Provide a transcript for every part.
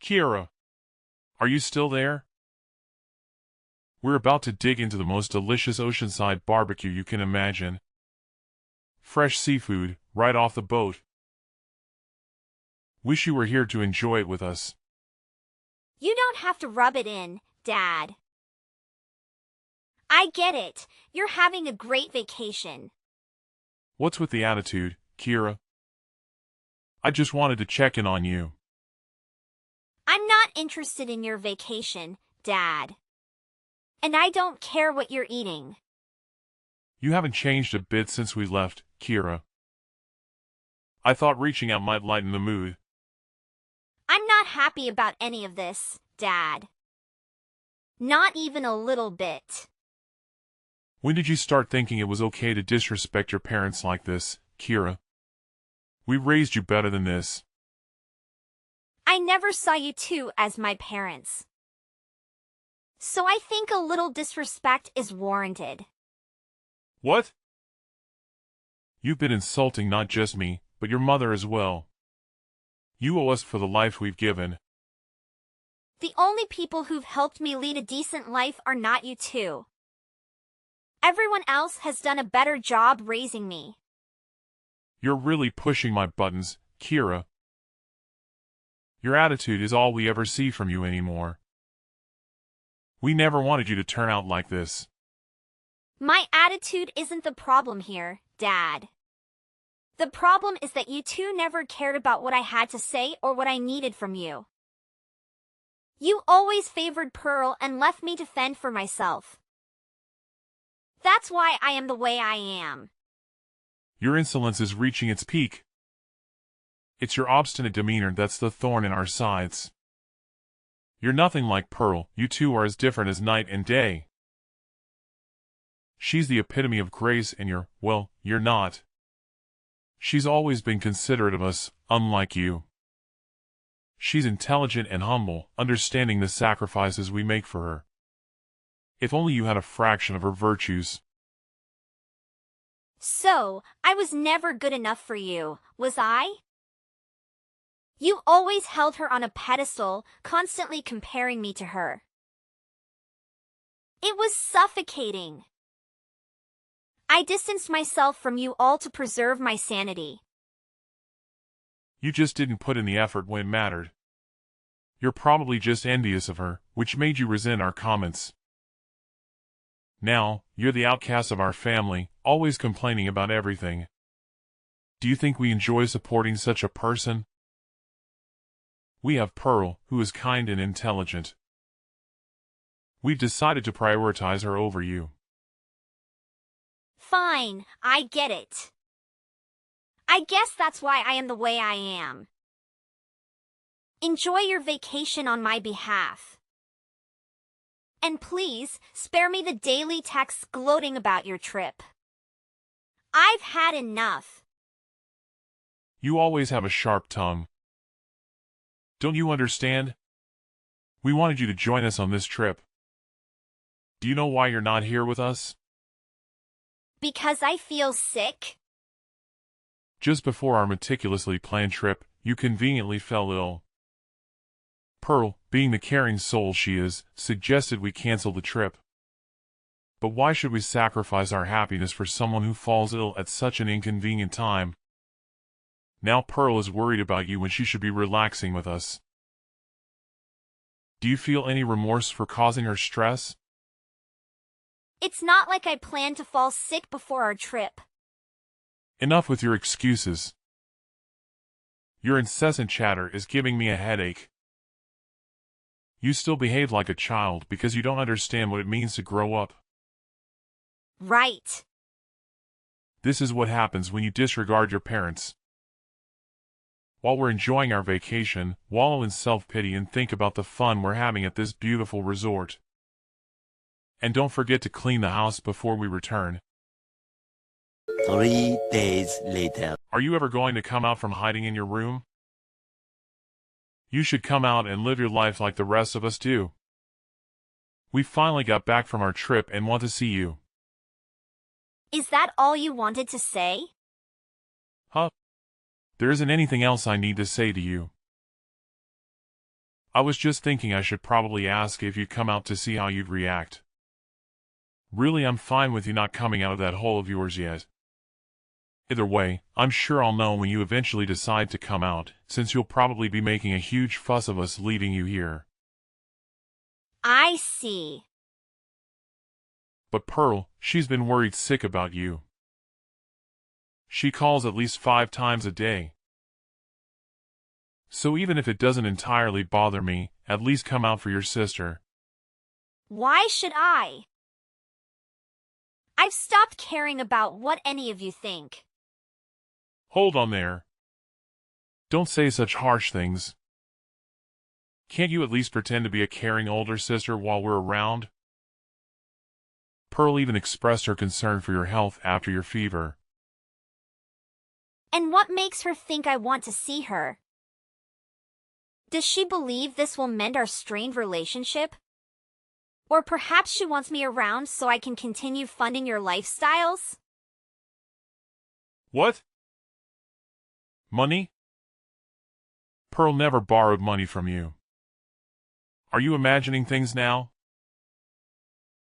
Kiera, are you still there? We're about to dig into the most delicious oceanside barbecue you can imagine. Fresh seafood, right off the boat. Wish you were here to enjoy it with us. You don't have to rub it in, Dad. I get it. You're having a great vacation. What's with the attitude, Kiera? I just wanted to check in on you. I'm not interested in your vacation, Dad. And I don't care what you're eating. You haven't changed a bit since we left, Kiera. I thought reaching out might lighten the mood. I'm not happy about any of this, Dad. Not even a little bit. When did you start thinking it was okay to disrespect your parents like this, Kiera? We raised you better than this. I never saw you two as my parents. So I think a little disrespect is warranted. What? You've been insulting not just me, but your mother as well. You owe us for the life we've given. The only people who've helped me lead a decent life are not you two. Everyone else has done a better job raising me. You're really pushing my buttons, Kiera. Your attitude is all we ever see from you anymore. We never wanted you to turn out like this. My attitude isn't the problem here, Dad. The problem is that you two never cared about what I had to say or what I needed from you. You always favored Pearl and left me to fend for myself. That's why I am the way I am. Your insolence is reaching its peak. It's your obstinate demeanor that's the thorn in our sides. You're nothing like Pearl. You two are as different as night and day. She's the epitome of grace and you're not. She's always been considerate of us, unlike you. She's intelligent and humble, understanding the sacrifices we make for her. If only you had a fraction of her virtues. So, I was never good enough for you, was I? You always held her on a pedestal, constantly comparing me to her. It was suffocating. I distanced myself from you all to preserve my sanity. You just didn't put in the effort when it mattered. You're probably just envious of her, which made you resent our comments. Now, you're the outcast of our family, always complaining about everything. Do you think we enjoy supporting such a person? We have Pearl, who is kind and intelligent. We've decided to prioritize her over you. Fine, I get it. I guess that's why I am the way I am. Enjoy your vacation on my behalf. And please, spare me the daily texts gloating about your trip. I've had enough. You always have a sharp tongue. Don't you understand? We wanted you to join us on this trip. Do you know why you're not here with us? Because I feel sick? Just before our meticulously planned trip, you conveniently fell ill. Pearl, being the caring soul she is, suggested we cancel the trip. But why should we sacrifice our happiness for someone who falls ill at such an inconvenient time? Now Pearl is worried about you when she should be relaxing with us. Do you feel any remorse for causing her stress? It's not like I planned to fall sick before our trip. Enough with your excuses. Your incessant chatter is giving me a headache. You still behave like a child because you don't understand what it means to grow up. Right. This is what happens when you disregard your parents. While we're enjoying our vacation, wallow in self-pity and think about the fun we're having at this beautiful resort. And don't forget to clean the house before we return. 3 days later. Are you ever going to come out from hiding in your room? You should come out and live your life like the rest of us do. We finally got back from our trip and want to see you. Is that all you wanted to say? Huh? There isn't anything else I need to say to you. I was just thinking I should probably ask if you'd come out to see how you'd react. Really, I'm fine with you not coming out of that hole of yours yet. Either way, I'm sure I'll know when you eventually decide to come out, since you'll probably be making a huge fuss of us leaving you here. I see. But Pearl, she's been worried sick about you. She calls at least 5 times a day. So even if it doesn't entirely bother me, at least come out for your sister. Why should I? I've stopped caring about what any of you think. Hold on there. Don't say such harsh things. Can't you at least pretend to be a caring older sister while we're around? Pearl even expressed her concern for your health after your fever. And what makes her think I want to see her? Does she believe this will mend our strained relationship? Or perhaps she wants me around so I can continue funding your lifestyles? What? Money? Pearl never borrowed money from you. Are you imagining things now?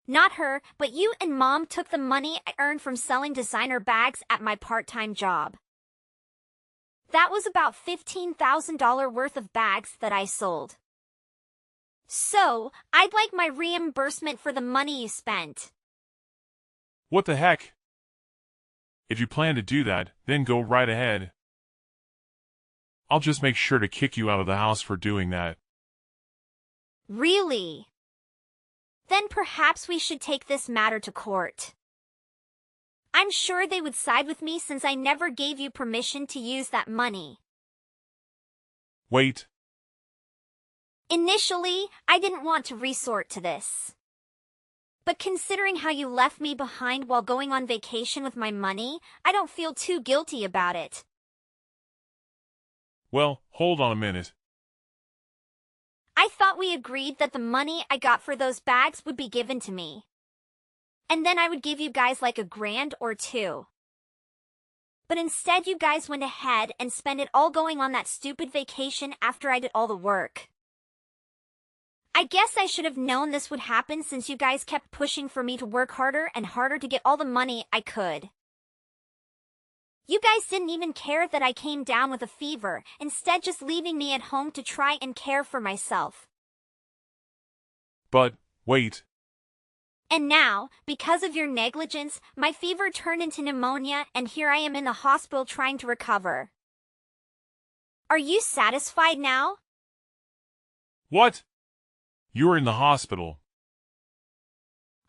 Not her, but you and Mom took the money I earned from selling designer bags at my part-time job. That was about $15,000 worth of bags that I sold. So, I'd like my reimbursement for the money you spent. What the heck? If you plan to do that, then go right ahead. I'll just make sure to kick you out of the house for doing that. Really? Then perhaps we should take this matter to court. I'm sure they would side with me since I never gave you permission to use that money. Wait. Initially, I didn't want to resort to this. But considering how you left me behind while going on vacation with my money, I don't feel too guilty about it. Well, hold on a minute. I thought we agreed that the money I got for those bags would be given to me. And then I would give you guys like $1,000 or $2,000. But instead you guys went ahead and spent it all going on that stupid vacation after I did all the work. I guess I should have known this would happen since you guys kept pushing for me to work harder and harder to get all the money I could. You guys didn't even care that I came down with a fever, instead just leaving me at home to try and care for myself. But, wait. And now, because of your negligence, my fever turned into pneumonia and here I am in the hospital trying to recover. Are you satisfied now? What? You're in the hospital.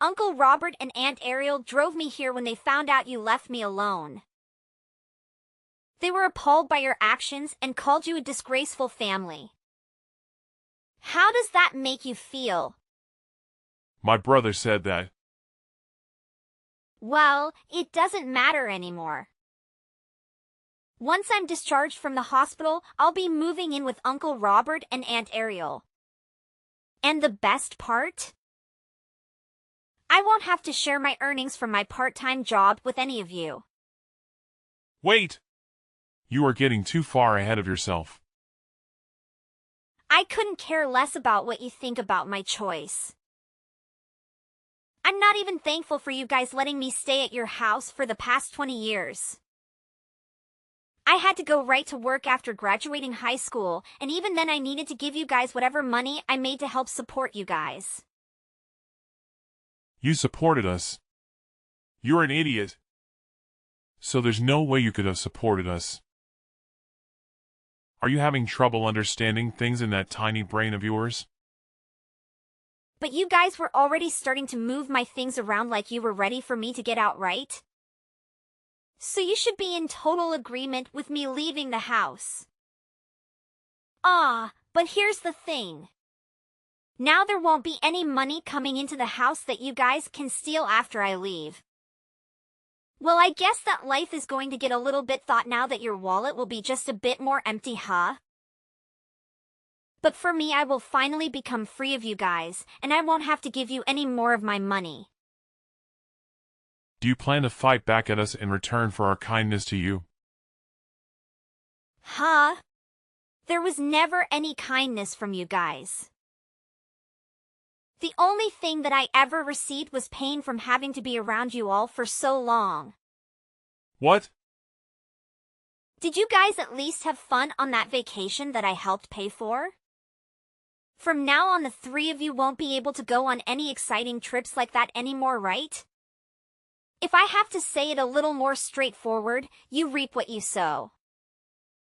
Uncle Robert and Aunt Ariel drove me here when they found out you left me alone. They were appalled by your actions and called you a disgraceful family. How does that make you feel? My brother said that. Well, it doesn't matter anymore. Once I'm discharged from the hospital, I'll be moving in with Uncle Robert and Aunt Ariel. And the best part? I won't have to share my earnings from my part-time job with any of you. Wait! You are getting too far ahead of yourself. I couldn't care less about what you think about my choice. I'm not even thankful for you guys letting me stay at your house for the past 20 years. I had to go right to work after graduating high school, and even then I needed to give you guys whatever money I made to help support you guys. You supported us. You're an idiot. So there's no way you could have supported us. Are you having trouble understanding things in that tiny brain of yours? But you guys were already starting to move my things around like you were ready for me to get out, right? So you should be in total agreement with me leaving the house. But here's the thing. Now there won't be any money coming into the house that you guys can steal after I leave. Well, I guess that life is going to get a little bit thought now that your wallet will be just a bit more empty, huh? But for me, I will finally become free of you guys, and I won't have to give you any more of my money. Do you plan to fight back at us in return for our kindness to you? Huh? There was never any kindness from you guys. The only thing that I ever received was pain from having to be around you all for so long. What? Did you guys at least have fun on that vacation that I helped pay for? From now on, the three of you won't be able to go on any exciting trips like that anymore, right? If I have to say it a little more straightforward, you reap what you sow.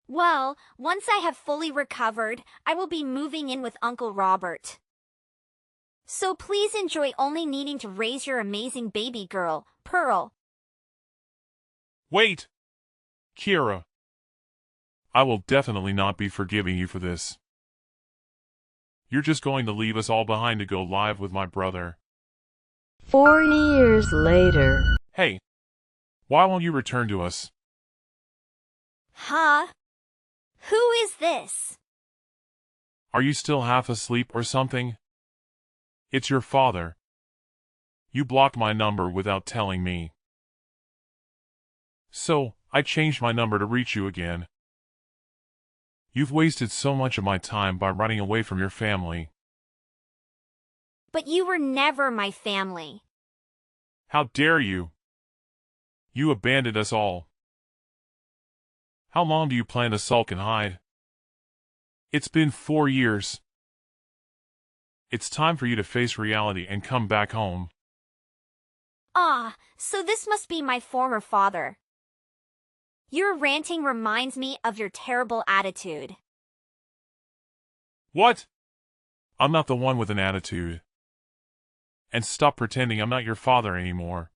Well, once I have fully recovered, I will be moving in with Uncle Robert. So please enjoy only needing to raise your amazing baby girl, Pearl. Wait! Kira. I will definitely not be forgiving you for this. You're just going to leave us all behind to go live with my brother. 40 years later. Hey, why won't you return to us? Huh? Who is this? Are you still half asleep or something? It's your father. You blocked my number without telling me. So, I changed my number to reach you again. You've wasted so much of my time by running away from your family. But you were never my family. How dare you? You abandoned us all. How long do you plan to sulk and hide? It's been 4 years. It's time for you to face reality and come back home. Ah, so this must be my former father. Your ranting reminds me of your terrible attitude. What? I'm not the one with an attitude. And stop pretending I'm not your father anymore.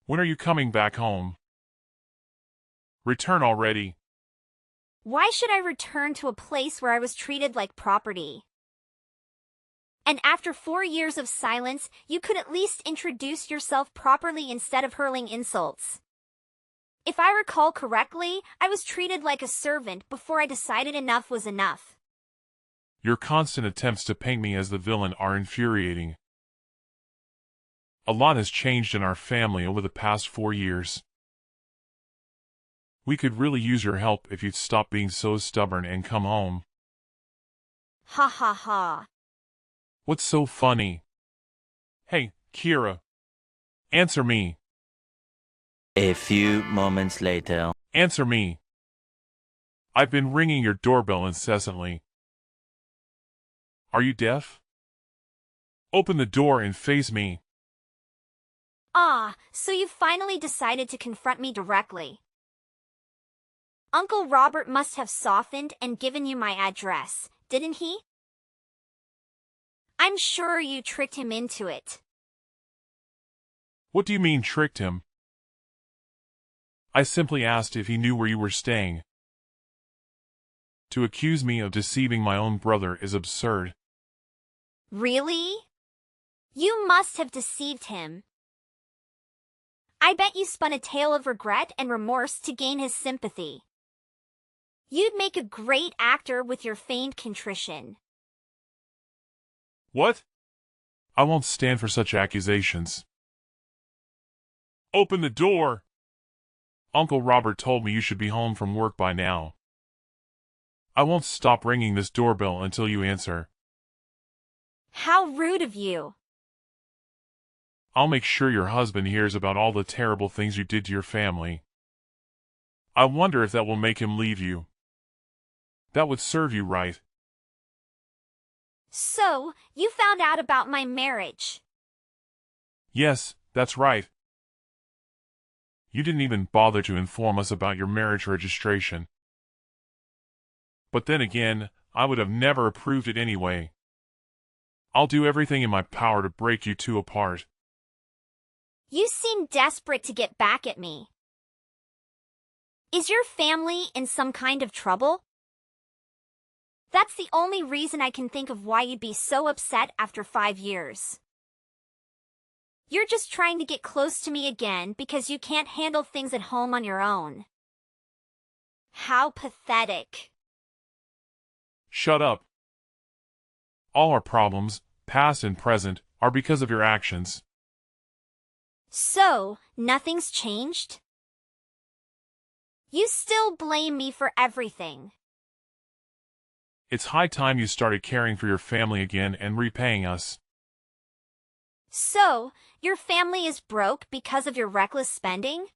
When are you coming back home? Return already. Why should I return to a place where I was treated like property? And after 4 years of silence, you could at least introduce yourself properly instead of hurling insults. If I recall correctly, I was treated like a servant before I decided enough was enough. Your constant attempts to paint me as the villain are infuriating. A lot has changed in our family over the past 4 years. We could really use your help if you'd stop being so stubborn and come home. Ha ha ha. What's so funny? Hey, Kira. Answer me. A few moments later. Answer me. I've been ringing your doorbell incessantly. Are you deaf? Open the door and face me. Ah, so you finally decided to confront me directly. Uncle Robert must have softened and given you my address, didn't he? I'm sure you tricked him into it. What do you mean tricked him? I simply asked if he knew where you were staying. To accuse me of deceiving my own brother is absurd. Really? You must have deceived him. I bet you spun a tale of regret and remorse to gain his sympathy. You'd make a great actor with your feigned contrition. What? I won't stand for such accusations. Open the door! Uncle Robert told me you should be home from work by now. I won't stop ringing this doorbell until you answer. How rude of you! I'll make sure your husband hears about all the terrible things you did to your family. I wonder if that will make him leave you. That would serve you right. So, you found out about my marriage. Yes, that's right. You didn't even bother to inform us about your marriage registration. But then again, I would have never approved it anyway. I'll do everything in my power to break you two apart. You seem desperate to get back at me. Is your family in some kind of trouble? That's the only reason I can think of why you'd be so upset after 5 years. You're just trying to get close to me again because you can't handle things at home on your own. How pathetic. Shut up. All our problems, past and present, are because of your actions. So, nothing's changed? You still blame me for everything. It's high time you started caring for your family again and repaying us. So, your family is broke because of your reckless spending?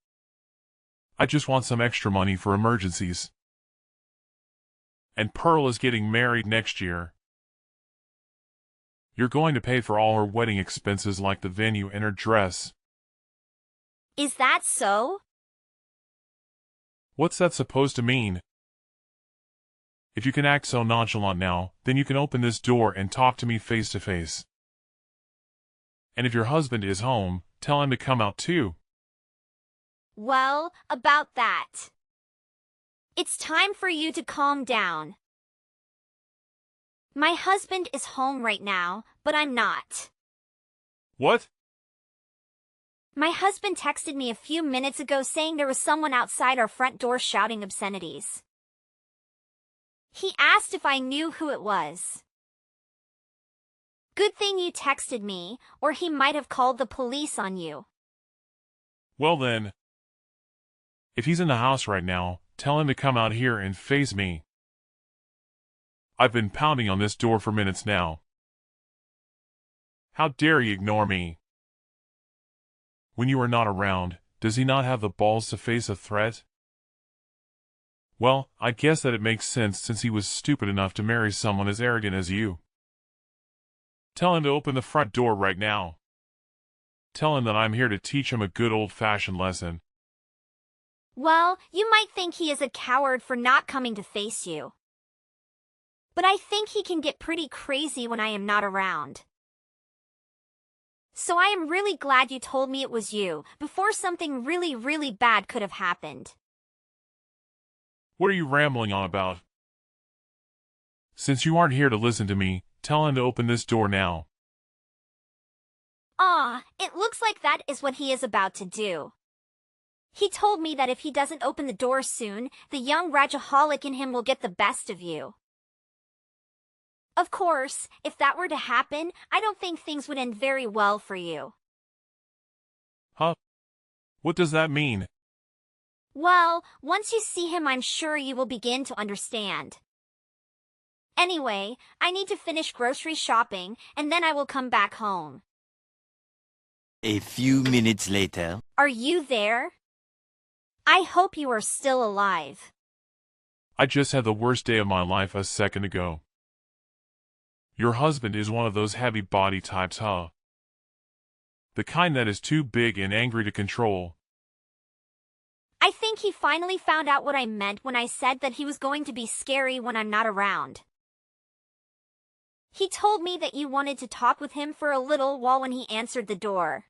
I just want some extra money for emergencies. And Pearl is getting married next year. You're going to pay for all her wedding expenses like the venue and her dress. Is that so? What's that supposed to mean? If you can act so nonchalant now, then you can open this door and talk to me face to face. And if your husband is home, tell him to come out too. Well, about that. It's time for you to calm down. My husband is home right now, but I'm not. What? My husband texted me a few minutes ago saying there was someone outside our front door shouting obscenities. He asked if I knew who it was. Good thing you texted me, or he might have called the police on you. Well then, if he's in the house right now, tell him to come out here and face me. I've been pounding on this door for minutes now. How dare he ignore me? When you are not around, does he not have the balls to face a threat? Well, I guess that it makes sense since he was stupid enough to marry someone as arrogant as you. Tell him to open the front door right now. Tell him that I'm here to teach him a good old-fashioned lesson. Well, you might think he is a coward for not coming to face you. But I think he can get pretty crazy when I am not around. So I am really glad you told me it was you, before something really, really bad could have happened. What are you rambling on about? Since you aren't here to listen to me, tell him to open this door now. It looks like that is what he is about to do. He told me that if he doesn't open the door soon, the young ragaholic in him will get the best of you. Of course, if that were to happen, I don't think things would end very well for you. Huh? What does that mean? Well, once you see him, I'm sure you will begin to understand. Anyway, I need to finish grocery shopping, and then I will come back home. A few minutes later. Are you there? I hope you are still alive. I just had the worst day of my life a second ago. Your husband is one of those heavy body types, huh? The kind that is too big and angry to control. I think he finally found out what I meant when I said that he was going to be scary when I'm not around. He told me that you wanted to talk with him for a little while when he answered the door.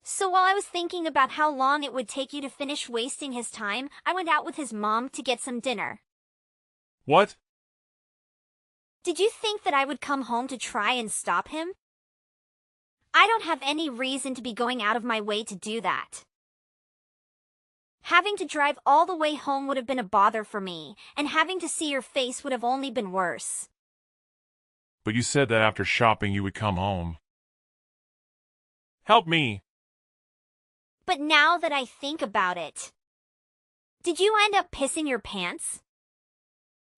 So while I was thinking about how long it would take you to finish wasting his time, I went out with his mom to get some dinner. What? Did you think that I would come home to try and stop him? I don't have any reason to be going out of my way to do that. Having to drive all the way home would have been a bother for me, and having to see your face would have only been worse. But you said that after shopping you would come home. Help me! But now that I think about it, did you end up pissing your pants?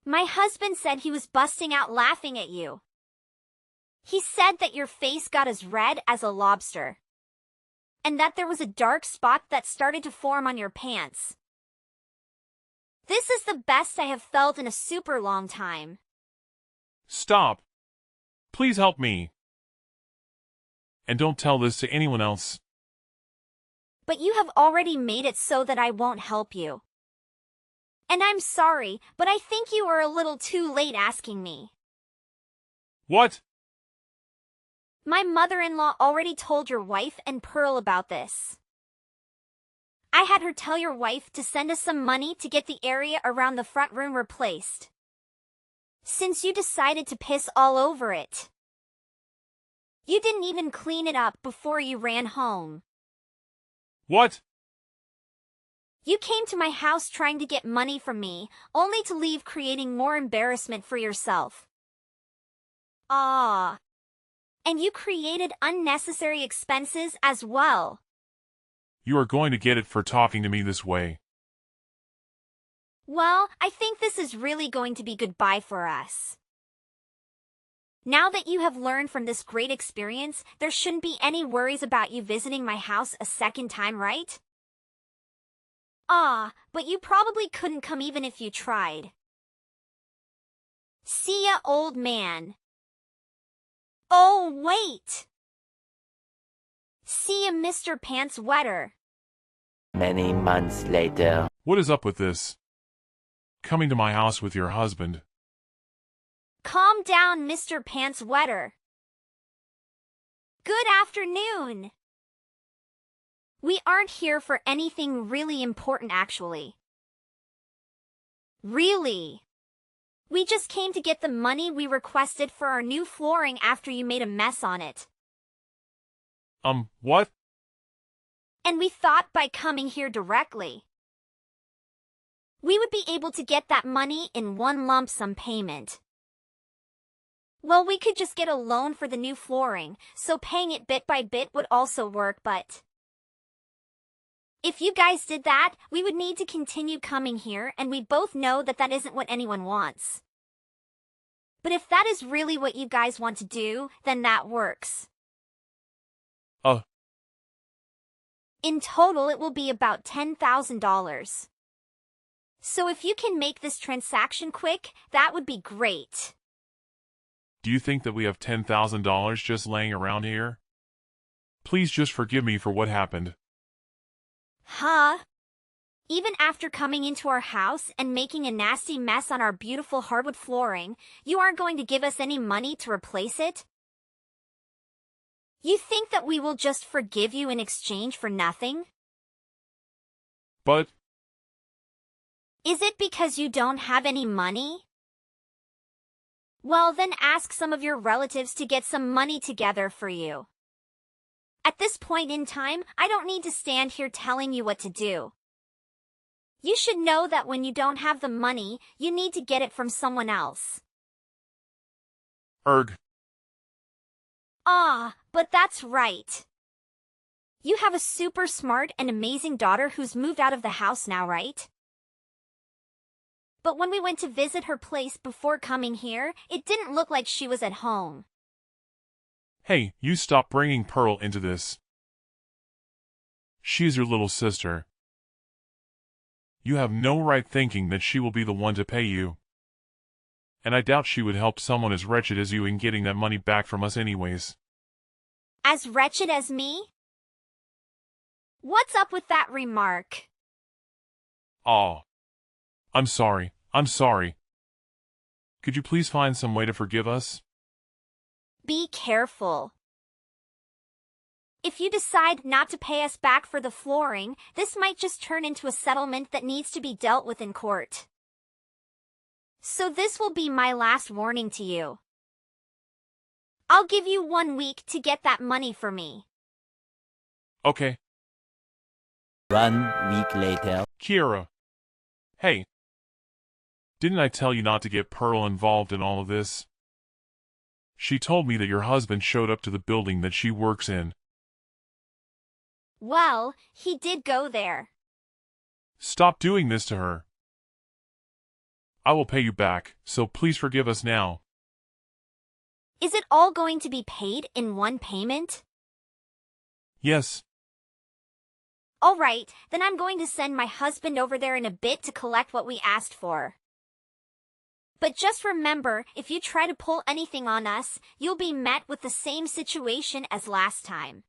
My husband said he was busting out laughing at you. He said that your face got as red as a lobster, and that there was a dark spot that started to form on your pants. This is the best I have felt in a super long time. Stop! Please help me! And don't tell this to anyone else. But you have already made it so that I won't help you. And I'm sorry, but I think you were a little too late asking me. What? My mother-in-law already told your wife and Pearl about this. I had her tell your wife to send us some money to get the area around the front room replaced, since you decided to piss all over it. You didn't even clean it up before you ran home. What? You came to my house trying to get money from me, only to leave creating more embarrassment for yourself. And you created unnecessary expenses as well. You are going to get it for talking to me this way. Well, I think this is really going to be goodbye for us. Now that you have learned from this great experience, there shouldn't be any worries about you visiting my house a second time, right? Ah, but you probably couldn't come even if you tried. See ya, old man. Oh, wait! See ya, Mr. Pants Wetter. Many months later. What is up with this? Coming to my house with your husband. Calm down, Mr. Pants Wetter. Good afternoon. We aren't here for anything really important, actually. Really? We just came to get the money we requested for our new flooring after you made a mess on it. What? And we thought by coming here directly, we would be able to get that money in one lump sum payment. Well, we could just get a loan for the new flooring, so paying it bit by bit would also work, but if you guys did that, we would need to continue coming here, and we both know that that isn't what anyone wants. But if that is really what you guys want to do, then that works. In total, it will be about $10,000. So if you can make this transaction quick, that would be great. Do you think that we have $10,000 just laying around here? Please just forgive me for what happened. Huh? Even after coming into our house and making a nasty mess on our beautiful hardwood flooring, you aren't going to give us any money to replace it? You think that we will just forgive you in exchange for nothing? But Is it because you don't have any money? Well, then ask some of your relatives to get some money together for you. At this point in time, I don't need to stand here telling you what to do. You should know that when you don't have the money, you need to get it from someone else. Ah, but that's right. You have a super smart and amazing daughter who's moved out of the house now, right? But when we went to visit her place before coming here, it didn't look like she was at home. hey, you stop bringing Pearl into this. She's your little sister. You have no right thinking that she will be the one to pay you. And I doubt she would help someone as wretched as you in getting that money back from us anyways. As wretched as me? What's up with that remark? Aw. I'm sorry. Could you please find some way to forgive us? Be careful. If you decide not to pay us back for the flooring, this might just turn into a settlement that needs to be dealt with in court. So this will be my last warning to you. I'll give you 1 week to get that money for me. Okay. 1 week later. Kiera. Hey. Didn't I tell you not to get Pearl involved in all of this? She told me that your husband showed up to the building that she works in. Well, he did go there. Stop doing this to her. I will pay you back, so please forgive us now. Is it all going to be paid in one payment? Yes. All right, then I'm going to send my husband over there in a bit to collect what we asked for. But just remember, if you try to pull anything on us, you'll be met with the same situation as last time.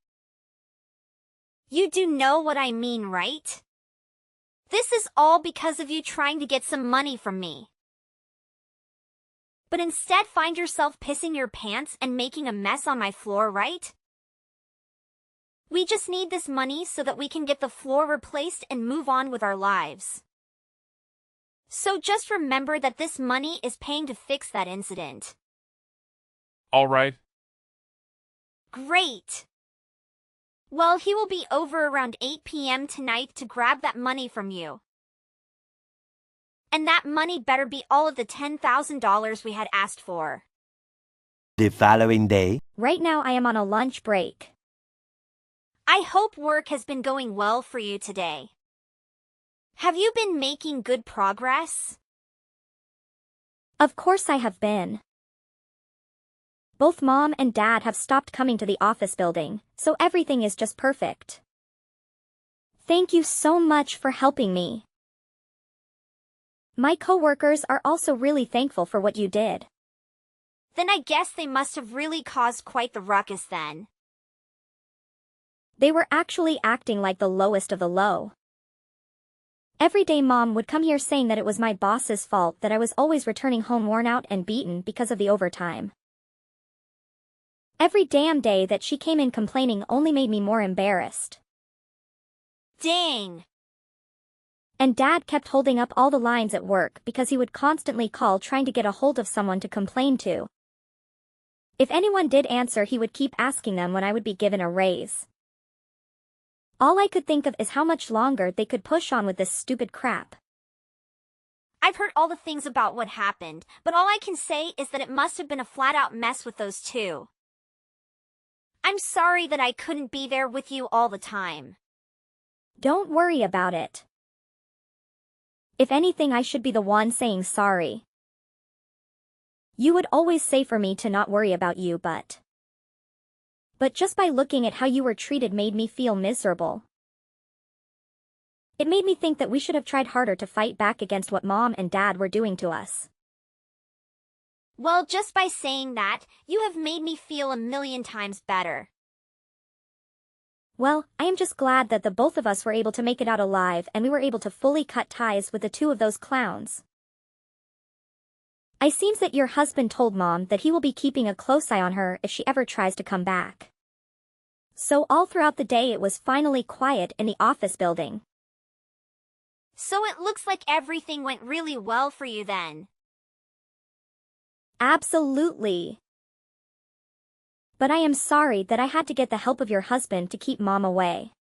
You do know what I mean, right? This is all because of you trying to get some money from me. But instead find yourself pissing your pants and making a mess on my floor, right? We just need this money so that we can get the floor replaced and move on with our lives. So just remember that this money is paying to fix that incident. All right. Great. Well, he will be over around 8 p.m. tonight to grab that money from you. And that money better be all of the $10,000 we had asked for. The following day. Right now I am on a lunch break. I hope work has been going well for you today. Have you been making good progress? Of course I have been. Both Mom and Dad have stopped coming to the office building, so everything is just perfect. Thank you so much for helping me. My coworkers are also really thankful for what you did. Then I guess they must have really caused quite the ruckus then. They were actually acting like the lowest of the low. Every day Mom would come here saying that it was my boss's fault that I was always returning home worn out and beaten because of the overtime. Every damn day that she came in complaining only made me more embarrassed. Dang! And Dad kept holding up all the lines at work because he would constantly call trying to get a hold of someone to complain to. If anyone did answer, he would keep asking them when I would be given a raise. All I could think of is how much longer they could push on with this stupid crap. I've heard all the things about what happened, but all I can say is that it must have been a flat-out mess with those two. I'm sorry that I couldn't be there with you all the time. Don't worry about it. If anything, I should be the one saying sorry. You would always say for me to not worry about you, but just by looking at how you were treated made me feel miserable. It made me think that we should have tried harder to fight back against what Mom and Dad were doing to us. Well, just by saying that, you have made me feel 1,000,000 times better. Well, I am just glad that the both of us were able to make it out alive and we were able to fully cut ties with the two of those clowns. It seems that your husband told Mom that he will be keeping a close eye on her if she ever tries to come back. So all throughout the day it was finally quiet in the office building. So it looks like everything went really well for you then. Absolutely. But I am sorry that I had to get the help of your husband to keep Mom away.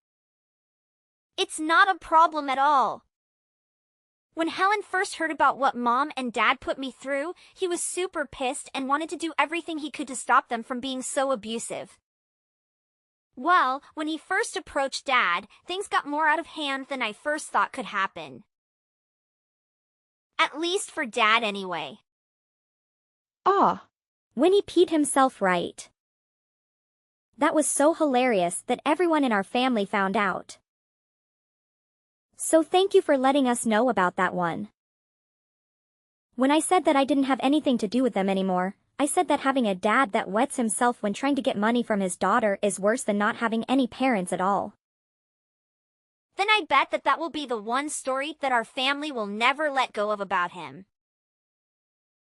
It's not a problem at all. When Helen first heard about what Mom and Dad put me through, he was super pissed and wanted to do everything he could to stop them from being so abusive. Well, when he first approached Dad, things got more out of hand than I first thought could happen. At least for Dad anyway. When he peed himself right. That was so hilarious that everyone in our family found out. So thank you for letting us know about that one. When I said that I didn't have anything to do with them anymore, I said that having a dad that wets himself when trying to get money from his daughter is worse than not having any parents at all. Then I bet that will be the one story that our family will never let go of about him.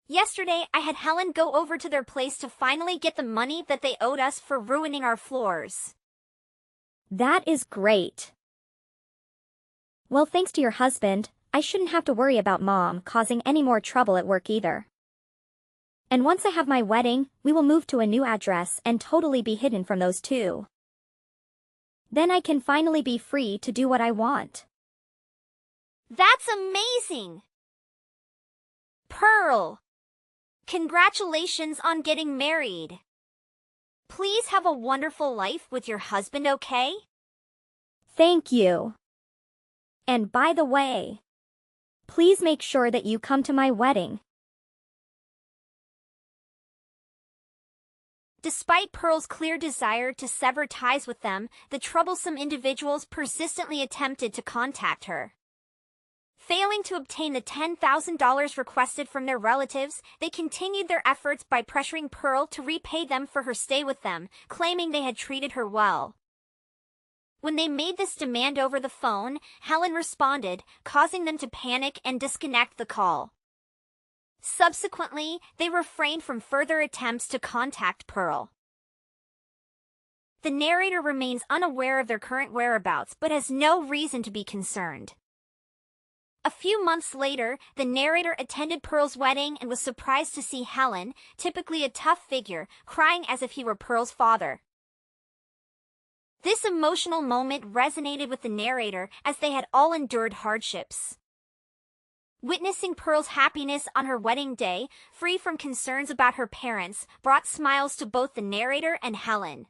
Yesterday, I had Helen go over to their place to finally get the money that they owed us for ruining our floors. That is great. Well, thanks to your husband, I shouldn't have to worry about Mom causing any more trouble at work either. And once I have my wedding, we will move to a new address and totally be hidden from those two. Then I can finally be free to do what I want. That's amazing! Pearl! Congratulations on getting married. Please have a wonderful life with your husband, okay? Thank you. And by the way, please make sure that you come to my wedding. Despite Pearl's clear desire to sever ties with them, the troublesome individuals persistently attempted to contact her. Failing to obtain the $10,000 requested from their relatives, they continued their efforts by pressuring Pearl to repay them for her stay with them, claiming they had treated her well. When they made this demand over the phone, Helen responded, causing them to panic and disconnect the call. Subsequently, they refrained from further attempts to contact Pearl. The narrator remains unaware of their current whereabouts but has no reason to be concerned. A few months later, the narrator attended Pearl's wedding and was surprised to see Helen, typically a tough figure, crying as if he were Pearl's father. This emotional moment resonated with the narrator as they had all endured hardships. Witnessing Pearl's happiness on her wedding day, free from concerns about her parents, brought smiles to both the narrator and Helen.